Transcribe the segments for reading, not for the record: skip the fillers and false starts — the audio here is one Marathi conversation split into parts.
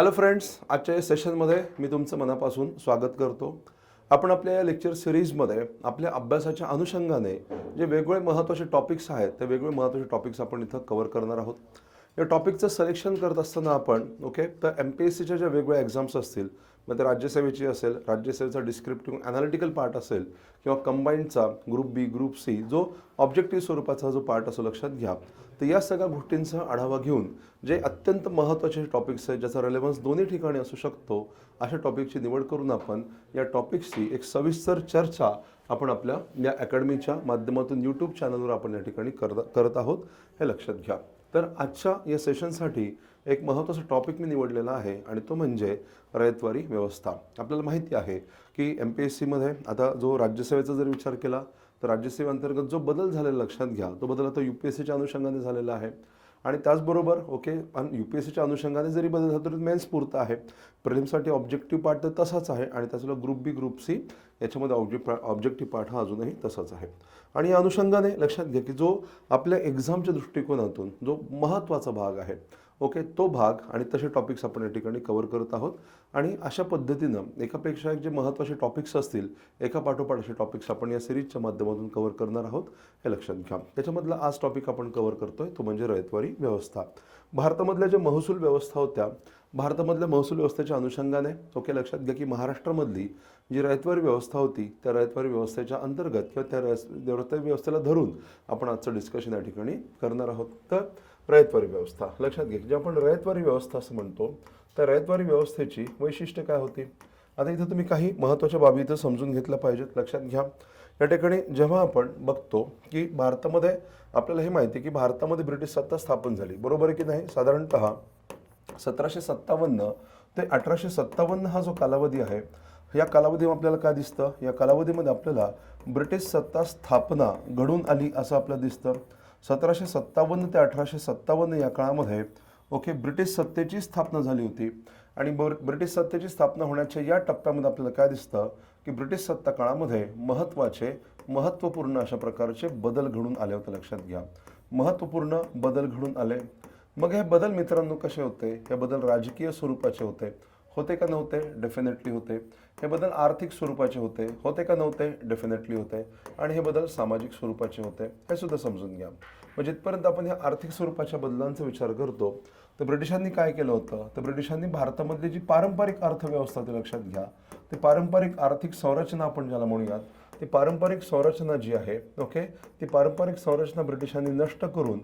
हॅलो फ्रेंड्स, आजच्या या सेशनमध्ये मी तुमचं मनापासून स्वागत करतो. आपण आपल्या या लेक्चर सिरीजमध्ये आपल्या अभ्यासाच्या अनुषंगाने जे वेगवेगळे महत्त्वाचे टॉपिक्स आहेत ते वेगवेगळे महत्त्वाचे टॉपिक्स आपण इथं कव्हर करणार आहोत. या टॉपिकचं सिलेक्शन करत असताना आपण तर MPSCच्या ज्या वेगवेगळ्या एक्झाम्स असतील, मग ते राज्यसेवेची असेल, राज्यसेवेचा डिस्क्रिप्टिव्ह ॲनालिटिकल पार्ट असेल किंवा कंबाईंडचा ग्रुप बी ग्रुप सी जो ऑब्जेक्टिव्ह स्वरूपाचा जो पार्ट असो लक्षात घ्या. तर या सगळ्या गोष्टींचा आढावा घेऊन जे अत्यंत महत्त्वाचे टॉपिक्स आहेत ज्याचा रेलेव्हन्स दोन्ही ठिकाणी असू शकतो अशा टॉपिकची निवड करून आपण या टॉपिक्सची एक सविस्तर चर्चा आपण आपल्या या अकॅडमीच्या माध्यमातून यूट्यूब चॅनलवर आपण या ठिकाणी करत आहोत हे लक्षात घ्या. तर आजच्या या सेशनसाठी एक महत्त्वाचा टॉपिक मी निवडलेला आहे आणि तो म्हणजे रयतवारी व्यवस्था. आपल्याला माहिती आहे की MPSCमध्ये आता जो राज्यसेवेचा जर विचार केला तर राज्यसेवेअंतर्गत जो बदल झालेला लक्षात घ्या तो बदल आता UPSCच्या अनुषंगाने झालेला आहे आणि त्याचबरोबर आणि UPSCच्या अनुषंगाने जरी बदल झाला तरी मेन्स पुरता आहे. प्रिलिम्ससाठी ऑब्जेक्टिव्ह पार्ट तर तसाच आहे आणि त्याचला ग्रुप बी ग्रुप सी याच्यामध्ये ऑब्जेक्टिव्ह पार्ट हा अजूनही तसाच आहे. आणि या अनुषंगाने लक्षात घ्या की जो आपल्या एक्झामच्या दृष्टिकोनातून जो महत्त्वाचा भाग आहे तो भाग आणि तसे टॉपिक्स आपण या ठिकाणी कव्हर करत आहोत. आणि अशा पद्धतीनं एकापेक्षा एक जे महत्त्वाचे टॉपिक्स असतील एका पाठोपाठ असे टॉपिक्स आपण या सिरीजच्या माध्यमातून कव्हर करणार आहोत हे लक्षात घ्या. त्याच्यामधला आज टॉपिक आपण कव्हर करतोय तो म्हणजे रयतवारी व्यवस्था. भारतामधल्या ज्या महसूल व्यवस्था होत्या, भारतामधल्या महसूल व्यवस्थेच्या अनुषंगाने लक्षात घ्या की महाराष्ट्रामधली जी रयतवारी व्यवस्था होती त्या रयतवारी व्यवस्थेच्या अंतर्गत किंवा त्या रयतवारी व्यवस्थेला धरून आपण आजचं डिस्कशन या ठिकाणी करणार आहोत. तर रयतवारी व्यवस्था लक्षात घ्या जे आपण रयतवारी व्यवस्था असं म्हणतो त्या रयतवारी व्यवस्थेची वैशिष्ट्य काय होती. आता इथं तुम्ही काही महत्त्वाच्या बाबी इथं समजून घेतल्या पाहिजेत. लक्षात घ्या या ठिकाणी जेव्हा आपण बघतो की भारतामध्ये आपल्याला हे माहिती आहे की भारतामध्ये ब्रिटिश सत्ता स्थापन झाली, बरोबर आहे की नाही. साधारणतः 1757 ते 1857 हा जो कालावधी आहे या कालावधीमध्ये आपल्याला काय दिसतं, या कालावधीमध्ये आपल्याला ब्रिटिश सत्ता स्थापना घडून आली असं आपल्याला दिसतं. 1757 ते 1857 या काळामध्ये ब्रिटिश सत्तेची स्थापना झाली होती आणि ब्रिटिश सत्तेची स्थापना होण्याच्या या टप्प्यामध्ये आपल्याला काय दिसतं की ब्रिटिश सत्ता काळामध्ये महत्त्वपूर्ण अशा प्रकारचे बदल घडून आले होते. लक्षात घ्या महत्त्वपूर्ण बदल घडून आले. मग हे बदल मित्रांनो कसे होते, हे बदल राजकीय स्वरूपाचे होते का नव्हते, डेफिनेटली होते. हे बदल आर्थिक स्वरूपाचे होते का नव्हते, डेफिनेटली होते. आणि हे बदल सामाजिक स्वरूपाचे होते हे सुद्धा समजून घ्या. म्हणजे जिथपर्यंत आपण या आर्थिक स्वरूपाच्या बदलांचा विचार करतो तर ब्रिटिशांनी काय केलं होतं, तर ब्रिटिशांनी भारतामधली जी पारंपरिक अर्थव्यवस्था होती लक्षात घ्या ती पारंपरिक आर्थिक संरचना आपण ज्याला म्हणूयात ती पारंपरिक संरचना जी आहे ती पारंपरिक संरचना ब्रिटिशांनी नष्ट करून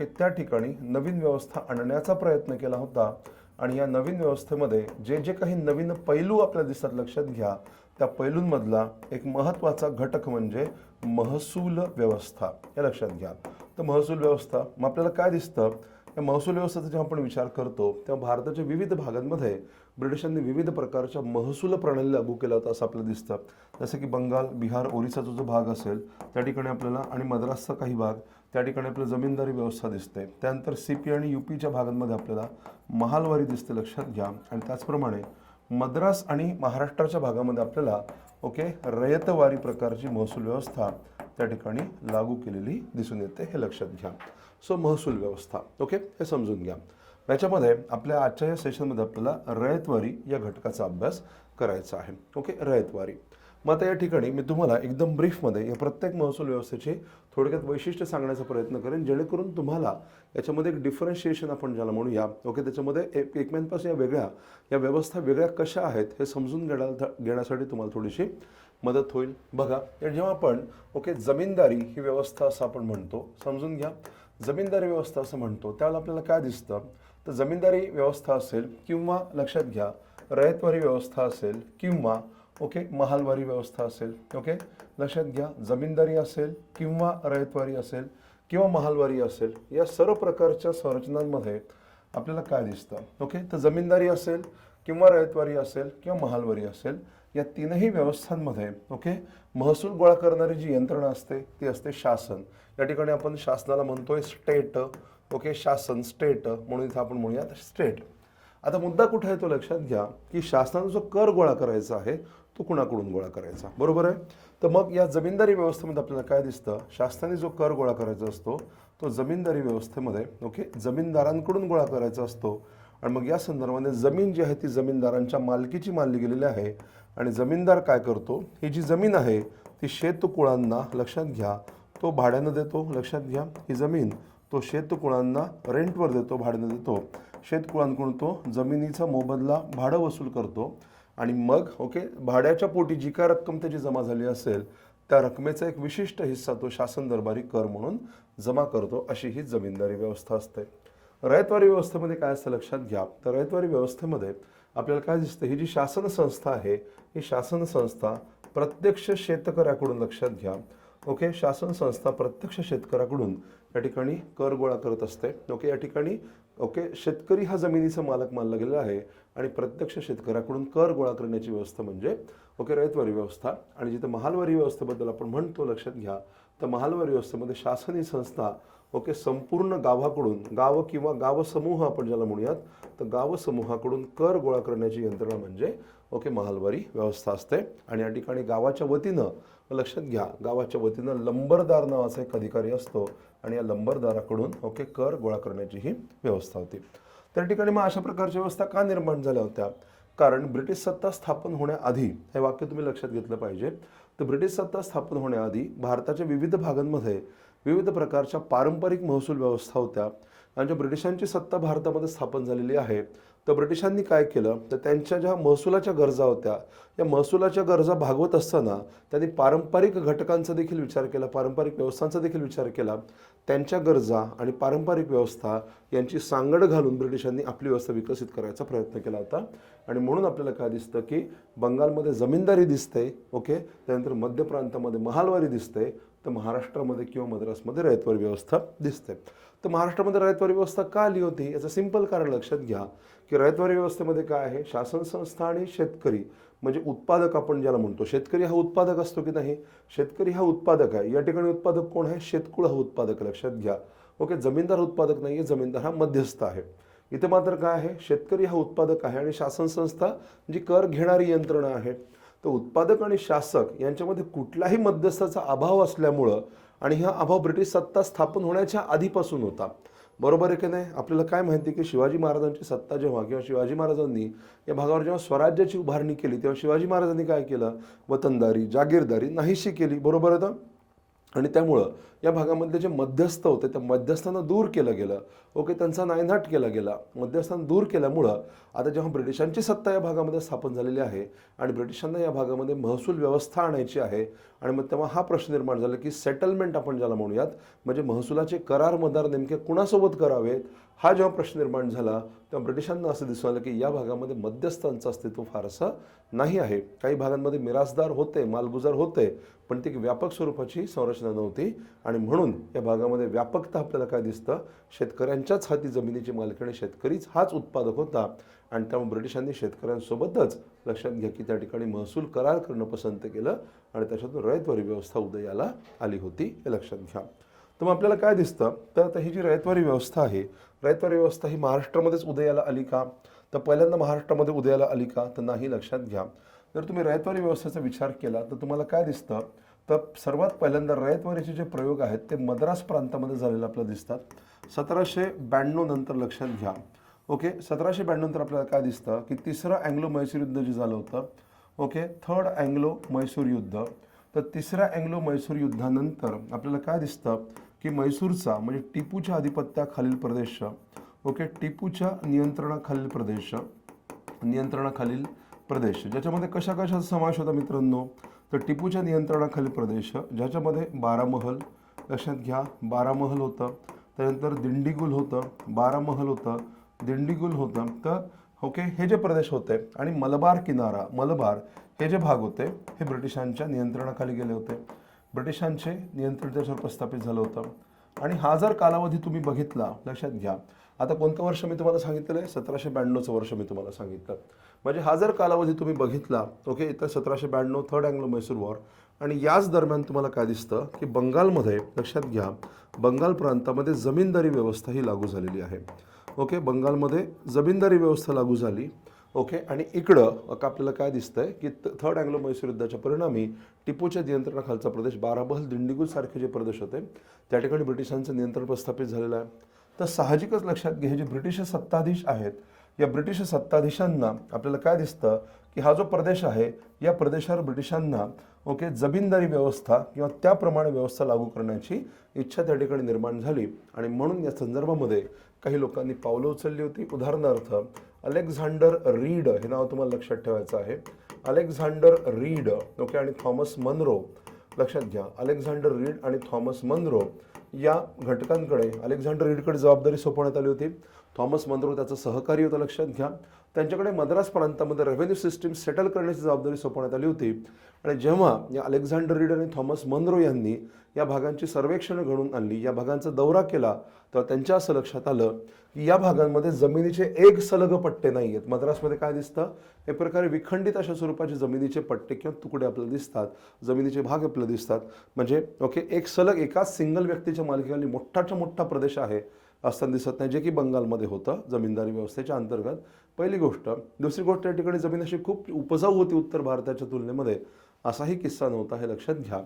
त्या ठिकाणी नवीन व्यवस्था आणण्याचा प्रयत्न केला होता. आणि या नवीन व्यवस्थेमध्ये जे काही नवीन पैलू आपल्याला दिसतात लक्षात घ्या त्या पैलूंमधला एक महत्त्वाचा घटक म्हणजे महसूल व्यवस्था हे लक्षात घ्या. तर महसूल व्यवस्था मग आपल्याला काय दिसतं, या महसूल व्यवस्थेचा जेव्हा आपण विचार करतो तेव्हा भारताच्या विविध भागांमध्ये ब्रिटिशांनी विविध प्रकारच्या महसूल प्रणाली लागू केल्या होत्या असं आपल्याला दिसतं. जसं की बंगाल, बिहार, ओरिसाचा जो भाग असेल त्या ठिकाणी आपल्याला आणि मद्रासचा काही भाग त्या ठिकाणी आपल्याला जमीनदारी व्यवस्था दिसते. त्यानंतर CP आणि UPच्या भागांमध्ये आपल्याला महालवारी दिसते लक्षात घ्या. आणि त्याचप्रमाणे मद्रास आणि महाराष्ट्राच्या भागामध्ये आपल्याला रयतवारी प्रकारची महसूल व्यवस्था त्या ठिकाणी लागू केलेली दिसून येते हे लक्षात घ्या. सो महसूल व्यवस्था हे समजून घ्या. याच्यामध्ये आपल्या आजच्या या सेशनमध्ये आपल्याला रयतवारी या घटकाचा अभ्यास करायचा आहे. रयतवारी मग आता या ठिकाणी मी तुम्हाला एकदम ब्रीफमध्ये या प्रत्येक महसूल व्यवस्थेचे थोडक्यात वैशिष्ट्य सांगण्याचा प्रयत्न करेन जेणेकरून तुम्हाला याच्यामध्ये एक डिफरन्शिएशन आपण ज्याला म्हणूया त्याच्यामध्ये एकमेकांपासून या व्यवस्था वेगळ्या कशा आहेत हे समजून घेण्यासाठी तुम्हाला थोडीशी मदत होईल. बघा जेव्हा आपण जमीनदारी ही व्यवस्था असं आपण म्हणतो, समजून घ्या जमीनदारी व्यवस्था असं म्हणतो त्यावेळेला आपल्याला काय दिसतं, तर जमीनदारी व्यवस्था असेल किंवा लक्षात घ्या रयतवारी व्यवस्था असेल किंवा महालवारी व्यवस्था असेल लक्षात घ्या जमीनदारी असेल किंवा रयतवारी असेल किंवा महालवारी असेल या सर्व प्रकारच्या संरचनांमध्ये आपल्याला काय दिसतं तर जमीनदारी असेल किंवा रयतवारी असेल किंवा महालवारी असेल या तीनही व्यवस्थांमध्ये महसूल गोळा करणारी जी यंत्रणा असते ती असते शासन. या ठिकाणी आपण शासनाला म्हणतोय स्टेट. शासन स्टेट म्हणून इथं आपण म्हणूयात स्टेट. आता मुद्दा कुठे आहे तो लक्षात घ्या की शासनाचा जो कर गोळा करायचा आहे तो कुणाकडून गोळा करायचा, बरोबर आहे. तर मग या जमीनदारी व्यवस्थेमध्ये आपल्याला काय दिसतं, शासनाने जो कर गोळा करायचा असतो तो जमीनदारी व्यवस्थेमध्ये जमीनदारांकडून गोळा करायचा असतो आणि मग या संदर्भाने जमीन जी आहे ती जमीनदारांच्या मालकीची मानली गेलेली आहे आणि जमीनदार काय करतो, ही जी जमीन आहे ती शेतकुळांना, लक्षात घ्या, तो भाड्यानं देतो. लक्षात घ्या, ही जमीन तो शेतकुळांना रेंटवर देतो, भाड्यानं देतो. शेतकुळांकडून तो जमिनीचा मोबदला भाडं वसूल करतो आणि मग भाड्याच्या पोटी जी काय रक्कम त्याची जमा झाली असेल त्या रकमेचा एक विशिष्ट हिस्सा तो शासन दरबारी कर म्हणून जमा करतो. अशी ही जमीनदारी व्यवस्था असते. रयतवारी व्यवस्थेमध्ये काय असतं लक्षात घ्या, तर रयतवारी व्यवस्थेमध्ये आपल्याला काय दिसतं, ही जी शासन संस्था आहे ही शासन संस्था प्रत्यक्ष शेतकऱ्याकडून, लक्षात घ्या, शासन संस्था प्रत्यक्ष शेतकऱ्याकडून या ठिकाणी कर गोळा करत असते. या ठिकाणी शेतकरी हा जमिनीचा मालक मानला गेलेला आहे आणि प्रत्यक्ष शेतकऱ्याकडून कर गोळा करण्याची व्यवस्था म्हणजे रयतवारी व्यवस्था. आणि जिथे महालवारी व्यवस्थेबद्दल आपण म्हणतो, लक्षात घ्या, तर महालवारी व्यवस्थेमध्ये शासन ही संस्था संपूर्ण गावाकडून, गाव किंवा गाव समूह आपण ज्याला म्हणूयात, तर गाव समूहाकडून कर गोळा करण्याची यंत्रणा म्हणजे महालवारी व्यवस्था असते. आणि या ठिकाणी गावाच्या वतीनं, लक्षात घ्या, गावाच्या वतीनं लंबरदार नावाचा एक अधिकारी असतो आणि या लंबरदाराकडून कर गोळा करण्याची ही व्यवस्था होती. त्या ठिकाणी मग अशा प्रकारच्या व्यवस्था का निर्माण झाल्या होत्या, कारण ब्रिटिश सत्ता स्थापन होण्याआधी, हे वाक्य तुम्ही लक्षात घेतलं पाहिजे, तर ब्रिटिश सत्ता स्थापन होण्याआधी भारताच्या विविध भागांमध्ये विविध प्रकारच्या पारंपरिक महसूल व्यवस्था होत्या. आणि ज्या ब्रिटिशांची सत्ता भारतामध्ये स्थापन झालेली आहे, तर ब्रिटिशांनी काय केलं, तर त्यांच्या ज्या महसुलाच्या गरजा होत्या, या महसुलाच्या गरजा भागवत असताना त्यांनी पारंपरिक घटकांचा देखील विचार केला, पारंपरिक व्यवस्थांचा देखील विचार केला. त्यांच्या गरजा आणि पारंपरिक व्यवस्था यांची सांगड घालून ब्रिटिशांनी आपली व्यवस्था विकसित करायचा प्रयत्न केला होता. आणि म्हणून आपल्याला काय दिसतं की बंगालमध्ये जमीनदारी दिसते, त्यानंतर मध्य प्रांतामध्ये महालवारी दिसते, तर महाराष्ट्रामध्ये किंवा मद्रासमध्ये रयतवारी व्यवस्था दिसते. तर महाराष्ट्रामध्ये रयतवारी व्यवस्था का आली होती, याचं सिंपल कारण लक्षात घ्या की रयतवारी व्यवस्थेमध्ये काय आहे, शासन संस्था आणि शेतकरी म्हणजे उत्पादक आपण ज्याला म्हणतो, शेतकरी हा उत्पादक असतो की नाही, शेतकरी हा उत्पादक आहे. या ठिकाणी उत्पादक कोण आहे, शेतकुळ हा उत्पादक, लक्षात घ्या. जमीनदार उत्पादक नाही आहे, जमीनदार हा मध्यस्थ आहे. इथे मात्र काय आहे, शेतकरी हा उत्पादक आहे आणि शासन संस्था जी कर घेणारी यंत्रणा आहे. तर उत्पादक आणि शासक यांच्यामध्ये कुठलाही मध्यस्थाचा अभाव असल्यामुळं, आणि हा अभाव ब्रिटिश सत्ता स्थापन होण्याच्या आधीपासून होता, बरोबर आहे की नाही. आपल्याला काय माहिती की शिवाजी महाराजांची सत्ता जेव्हा, किंवा शिवाजी महाराजांनी या भागावर जेव्हा स्वराज्याची उभारणी केली, तेव्हा शिवाजी महाराजांनी काय केलं, वतनदारी, जागीरदारी नाहीशी केली, बरोबर आहे. आणि त्यामुळं या भागामधले जे मध्यस्थ होते त्या मध्यस्थांना दूर केलं गेलं, त्यांचा नायनाट केला गेला. मध्यस्थांना दूर केल्यामुळं आता जेव्हा ब्रिटिशांची सत्ता या भागामध्ये स्थापन झालेली आहे आणि ब्रिटिशांना या भागामध्ये महसूल व्यवस्था आणायची आहे, आणि मग तेव्हा हा प्रश्न निर्माण झाला की सेटलमेंट आपण ज्याला म्हणूयात, म्हणजे महसुलाचे करार मदार नेमके कुणासोबत करावेत, हा जेव्हा प्रश्न निर्माण झाला तेव्हा ब्रिटिशांना असं दिसून आलं की या भागामध्ये मध्यस्थांचं अस्तित्व फारसं नाही आहे. काही भागांमध्ये मिरासदार होते, मालगुजार होते, पण ती व्यापक स्वरूपाची संरचना नव्हती. आणि म्हणून या भागामध्ये व्यापकता आपल्याला काय दिसतं, शेतकऱ्यांच्याच हाती जमिनीची मालकी आणि शेतकरीच हाच उत्पादक होता. आणि त्यामुळे ब्रिटिशांनी शेतकऱ्यांसोबतच, लक्षात घ्या की त्या ठिकाणी महसूल करार करणं पसंत केलं आणि त्याच्यातून रयतवारी व्यवस्था उदयाला आली होती, हे लक्षात घ्या. तर मग आपल्याला काय दिसतं, तर आता ही जी रयतवारी व्यवस्था आहे, रयतवारी व्यवस्था ही महाराष्ट्रामध्येच उदयाला आली का, तर पहिल्यांदा महाराष्ट्रामध्ये उदयाला आली का, तर नाही. लक्षात घ्या, जर तुम्ही रयतवारी व्यवस्थेचा विचार केला तर तुम्हाला काय दिसतं, तर सर्वात पहिल्यांदा रयतवारीचे जे प्रयोग आहेत ते मद्रास प्रांतामध्ये झालेले आपल्याला दिसतात 1792 नंतर. लक्षात घ्या, 1792 नंतर आपल्याला काय दिसतं की तिसरं अँग्लो मैसूर युद्ध जे झालं होतं, थर्ड अँग्लो मैसूर युद्ध. तर तिसऱ्या अँग्लो मैसूर युद्धानंतर आपल्याला काय दिसतं की मैसूरचा म्हणजे टिपूच्या आधिपत्याखालील प्रदेश, टिपूच्या नियंत्रणाखालील प्रदेश ज्याच्यामध्ये कशाचा समावेश होता मित्रांनो, तर टिपूच्या नियंत्रणाखालील प्रदेश ज्याच्यामध्ये बारामहल, लक्षात घ्या, बारामहल होतं, त्यानंतर दिंडीगुल होतं, बारामहल होतं, दिंडीगुल होतं. तर हे जे प्रदेश होते आणि मलबार किनारा, मलबार हे जे भाग होते हे ब्रिटिशांच्या नियंत्रणाखाली गेले होते, ब्रिटिशांचे नियंत्रण त्याच्यावर प्रस्थापित झालं होतं. आणि हा जर कालावधी तुम्ही बघितला, लक्षात घ्या, आता कोणतं वर्ष मी तुम्हाला सांगितलेलं आहे, 1792चं वर्ष मी तुम्हाला सांगितलं, म्हणजे हा जर कालावधी तुम्ही बघितला, इथं 1792 थर्ड अँग्लो मैसूर वॉर, आणि याच दरम्यान तुम्हाला काय दिसतं की बंगालमध्ये, लक्षात घ्या, बंगाल प्रांतामध्ये जमीनदारी व्यवस्था ही लागू झालेली आहे. बंगालमध्ये जमीनदारी व्यवस्था लागू झाली. आणि इकडं आपल्याला काय दिसतंय की थर्ड अँग्लो मैसूर युद्धाच्या परिणामी टिपूच्या नियंत्रणाखालचा प्रदेश बारामहल, दिंडीगुल सारखे जे प्रदेश होते त्या ठिकाणी ब्रिटिशांचं नियंत्रण प्रस्थापित झालेलं आहे. तर साहजिकच लक्षात घ्या, हे जे ब्रिटिश सत्ताधीश आहेत या ब्रिटिश सत्ताधीशांना आपल्याला काय दिसतं की हा जो प्रदेश आहे या प्रदेशावर ब्रिटिशांना जमीनदारी व्यवस्था किंवा त्याप्रमाणे व्यवस्था लागू करण्याची इच्छा त्या ठिकाणी निर्माण झाली आणि म्हणून या संदर्भामध्ये काही लोकांनी पावलं उचलली होती. उदाहरणार्थ अलेक्झांडर रीड हे नाव तुम्हाला लक्षात ठेवायचं आहे. अलेक्झांडर रीड आणि थॉमस मनरो. लक्षात घ्या, अलेक्झांडर रीड आणि थॉमस मनरो या घटकांकडे अलेक्झांडर रीडकडे जबाबदारी सोपवण्यात आली होती. थॉमस मनरो त्याचं सहकारी होतं. लक्षात घ्या, त्यांच्याकडे मद्रास प्रांतामध्ये रेव्हेन्यू सिस्टीम सेटल करण्याची जबाबदारी सोपवण्यात आली होती. आणि जेव्हा या अलेक्झांडर रीड आणि थॉमस मनरो यांनी या भागांची सर्वेक्षण घडवून आणली, या भागांचा दौरा केला, तेव्हा त्यांच्या असं लक्षात आलं की या भागांमध्ये जमिनीचे एक सलग पट्टे नाही आहेत. मद्रासमध्ये काय दिसतं, एक प्रकारे विखंडित अशा स्वरूपाचे जमिनीचे पट्टे किंवा तुकडे आपल्याला दिसतात, जमिनीचे भाग आपल्याला दिसतात. म्हणजे एक सलग एकाच सिंगल व्यक्तीच्या मालकीखाली मोठाच्या मोठा प्रदेश आहे असताना दिसत नाही, जे की बंगालमध्ये होतं जमीनदारी व्यवस्थेच्या अंतर्गत. पहिली गोष्ट. दुसरी गोष्ट, या ठिकाणी जमीन अशी खूप उपजाऊ होती उत्तर भारताच्या तुलनेमध्ये, असाही किस्सा नव्हता, हे लक्षात घ्या.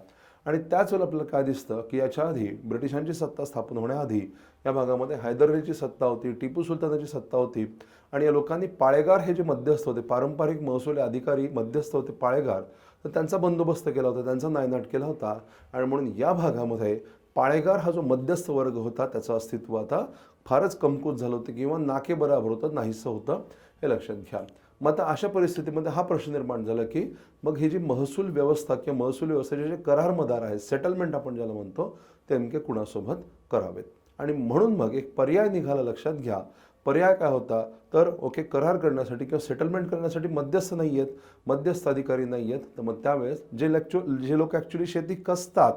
आणि त्याच वेळेला आपल्याला काय दिसतं की याच्या आधी ब्रिटिशांची सत्ता स्थापन होण्याआधी या भागामध्ये हैदर अलीची सत्ता होती, टिपू सुलतानाची सत्ता होती. आणि या लोकांनी पाळेगार हे जे मध्यस्थ होते, पारंपरिक महसुली अधिकारी मध्यस्थ होते पाळेगार, तर त्यांचा बंदोबस्त केला होता, त्यांचा नायनाट केला होता. आणि म्हणून या भागामध्ये पाळेगार हा जो मध्यस्थ वर्ग होता त्याचं अस्तित्व आता फारच कमकुवत झालं होतं किंवा नाके बराबर होतं, नाहीसं होतं, हे लक्षात घ्या. मग आता अशा परिस्थितीमध्ये हा प्रश्न निर्माण झाला की मग ही जी महसूल व्यवस्था किंवा महसूल व्यवस्थेचे जे करारमदार आहेत, सेटलमेंट आपण ज्याला म्हणतो, ते नेमके कुणासोबत करावेत. आणि म्हणून मग एक पर्याय निघाला. लक्षात घ्या, पर्याय काय होता तर करार करण्यासाठी किंवा सेटलमेंट करण्यासाठी मध्यस्थ नाही आहेत, मध्यस्थ अधिकारी नाही आहेत. तर मग त्यावेळेस जे लोक ॲक्च्युली शेती कसतात,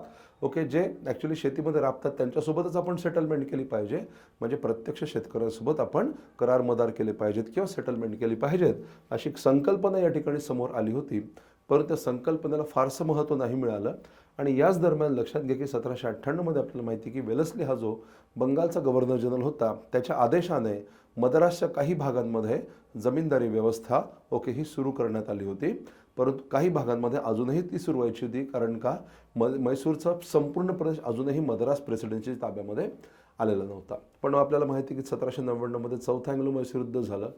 जे ॲक्च्युली शेतीमध्ये राबतात, त्यांच्यासोबतच आपण सेटलमेंट केली पाहिजे. म्हणजे प्रत्यक्ष शेतकऱ्यांसोबत आपण करार मदार केले पाहिजेत किंवा सेटलमेंट केली पाहिजेत, अशी एक संकल्पना या ठिकाणी समोर आली होती. परंतु त्या संकल्पनेला फारसं महत्त्व नाही मिळालं. आणि याच दरम्यान लक्षात घ्या की 1798मध्ये आपल्याला माहिती की वेलस्ली हा जो बंगालचा गव्हर्नर जनरल होता, त्याच्या आदेशाने मद्रासच्या काही भागांमध्ये जमीनदारी व्यवस्था ही सुरू करण्यात आली होती. परंतु काही भागांमध्ये अजूनही ती सुरू व्हायची होती, कारण का मैसूरचा संपूर्ण प्रदेश अजूनही मद्रास प्रेसिडेन्सीच्या ताब्यामध्ये आलेला नव्हता. पण आपल्याला माहिती की 1799मध्ये चौथा अँग्लो मैसूर युद्ध झालं